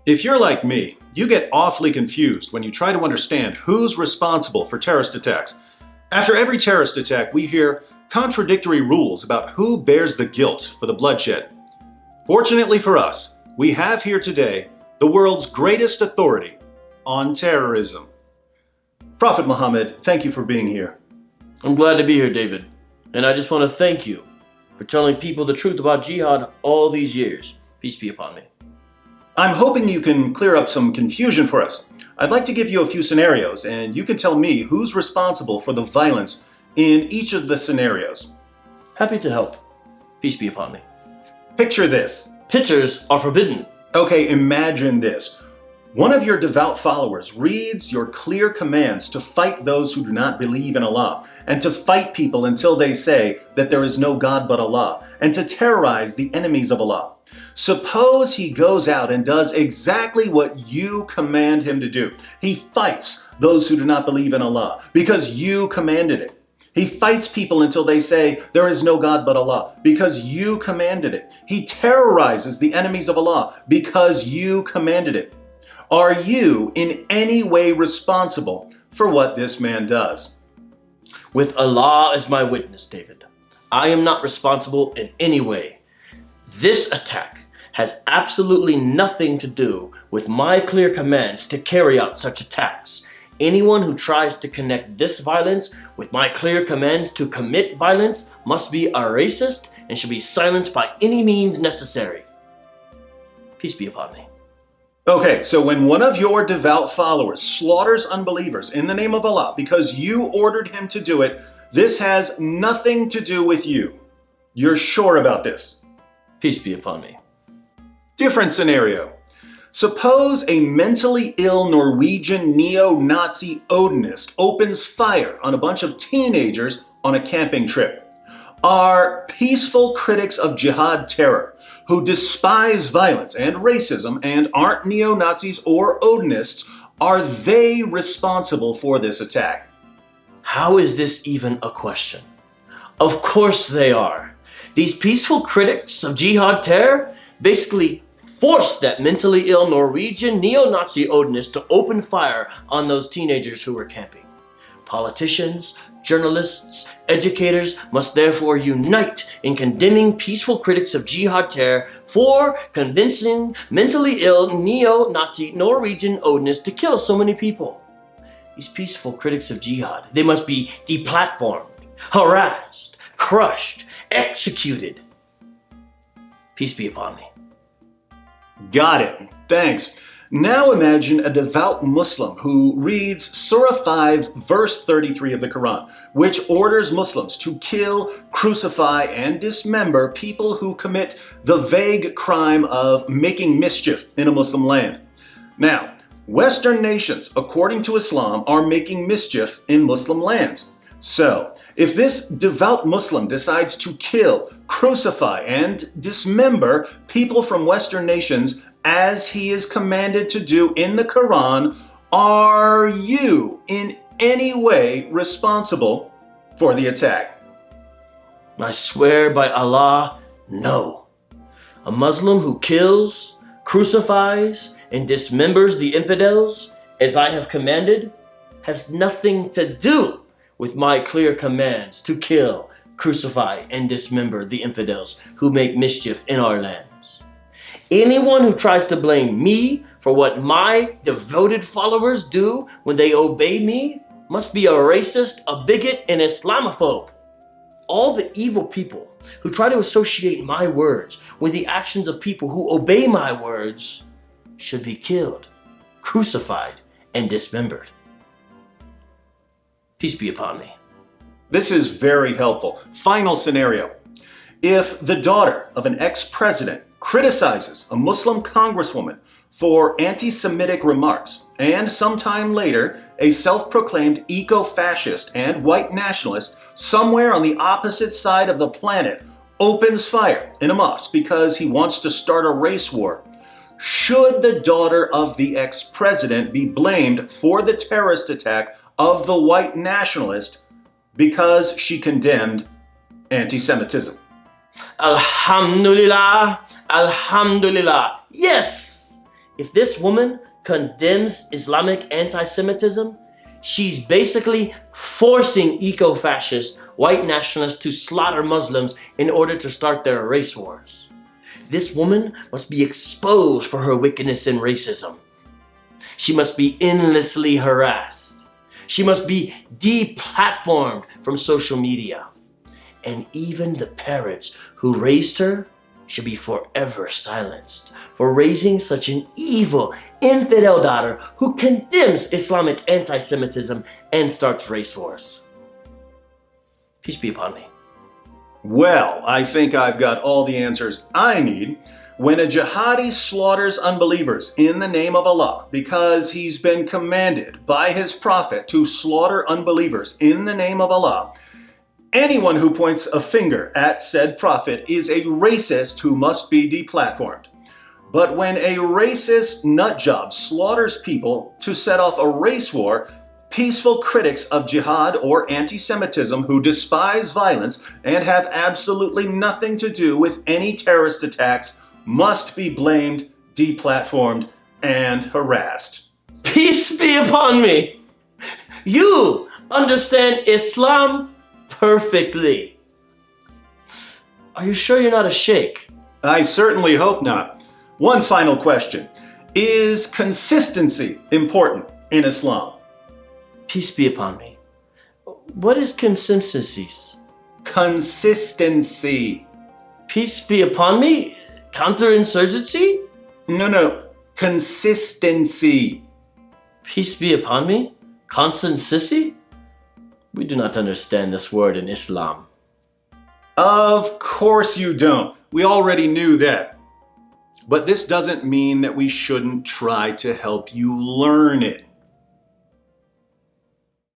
If you're like me, you get awfully confused when you try to understand who's responsible for terrorist attacks. After every terrorist attack, we hear contradictory rules about who bears the guilt for the bloodshed. Fortunately for us, we have here today the world's greatest authority on terrorism. Prophet Muhammad, thank you for being here. I'm glad to be here, David. And I just want to thank you for telling people the truth about jihad all these years. Peace be upon me. I'm hoping you can clear up some confusion for us. I'd like to give you a few scenarios, and you can tell me who's responsible for the violence in each of the scenarios. Happy to help. Peace be upon me. Picture this. Pictures are forbidden. Okay, imagine this. One of your devout followers reads your clear commands to fight those who do not believe in Allah, and to fight people until they say that there is no God but Allah, and to terrorize the enemies of Allah. Suppose he goes out and does exactly what you command him to do. He fights those who do not believe in Allah because you commanded it. He fights people until they say there is no God but Allah because you commanded it. He terrorizes the enemies of Allah because you commanded it. Are you in any way responsible for what this man does? With Allah as my witness, David, I am not responsible in any way. This attack has absolutely nothing to do with my clear commands to carry out such attacks. Anyone who tries to connect this violence with my clear commands to commit violence must be a racist and should be silenced by any means necessary. Peace be upon me. Okay, so when one of your devout followers slaughters unbelievers in the name of Allah because you ordered him to do it, this has nothing to do with you. You're sure about this? Peace be upon me. Different scenario. Suppose a mentally ill Norwegian neo-Nazi Odinist opens fire on a bunch of teenagers on a camping trip. Are peaceful critics of jihad terror, who despise violence and racism and aren't neo-Nazis or Odinists, are they responsible for this attack? How is this even a question? Of course they are. These peaceful critics of jihad terror basically forced that mentally ill Norwegian neo-Nazi Odinist to open fire on those teenagers who were camping. Politicians, journalists, educators must therefore unite in condemning peaceful critics of jihad terror for convincing mentally ill neo-Nazi Norwegian Odinists to kill so many people. These peaceful critics of jihad, they must be deplatformed, harassed, crushed, executed. Peace be upon me. Got it. Thanks. Now imagine a devout Muslim who reads Surah 5, verse 33 of the Quran, which orders Muslims to kill, crucify, and dismember people who commit the vague crime of making mischief in a Muslim land. Now, Western nations, according to Islam, are making mischief in Muslim lands. So, if this devout Muslim decides to kill, crucify, and dismember people from Western nations as he is commanded to do in the Quran, are you in any way responsible for the attack? I swear by Allah, no. A Muslim who kills, crucifies, and dismembers the infidels, as I have commanded, has nothing to do with my clear commands to kill, crucify, and dismember the infidels who make mischief in our lands. Anyone who tries to blame me for what my devoted followers do when they obey me must be a racist, a bigot, and Islamophobe. All the evil people who try to associate my words with the actions of people who obey my words should be killed, crucified, and dismembered. Peace be upon me. This is very helpful. Final scenario. If the daughter of an ex-president criticizes a Muslim congresswoman for anti-Semitic remarks, and sometime later, a self-proclaimed eco-fascist and white nationalist somewhere on the opposite side of the planet opens fire in a mosque because he wants to start a race war, should the daughter of the ex-president be blamed for the terrorist attack of the white nationalist because she condemned anti-Semitism? Alhamdulillah, Alhamdulillah. Yes! If this woman condemns Islamic anti-Semitism, she's basically forcing eco-fascist white nationalists to slaughter Muslims in order to start their race wars. This woman must be exposed for her wickedness and racism. She must be endlessly harassed. She must be deplatformed from social media. And even the parents who raised her should be forever silenced for raising such an evil, infidel daughter who condemns Islamic anti-Semitism and starts race wars. Peace be upon me. Well, I think I've got all the answers I need. When a jihadi slaughters unbelievers in the name of Allah because he's been commanded by his prophet to slaughter unbelievers in the name of Allah, anyone who points a finger at said prophet is a racist who must be deplatformed. But when a racist nutjob slaughters people to set off a race war, peaceful critics of jihad or anti-Semitism who despise violence and have absolutely nothing to do with any terrorist attacks must be blamed, deplatformed, and harassed. Peace be upon me. You understand Islam perfectly. Are you sure you're not a sheikh? I certainly hope not. One final question. Is consistency important in Islam? Peace be upon me. What is consistencies? Consistency. Peace be upon me? Counterinsurgency? No. Consistency. Peace be upon me? Constancy? We do not understand this word in Islam. Of course you don't. We already knew that. But this doesn't mean that we shouldn't try to help you learn it.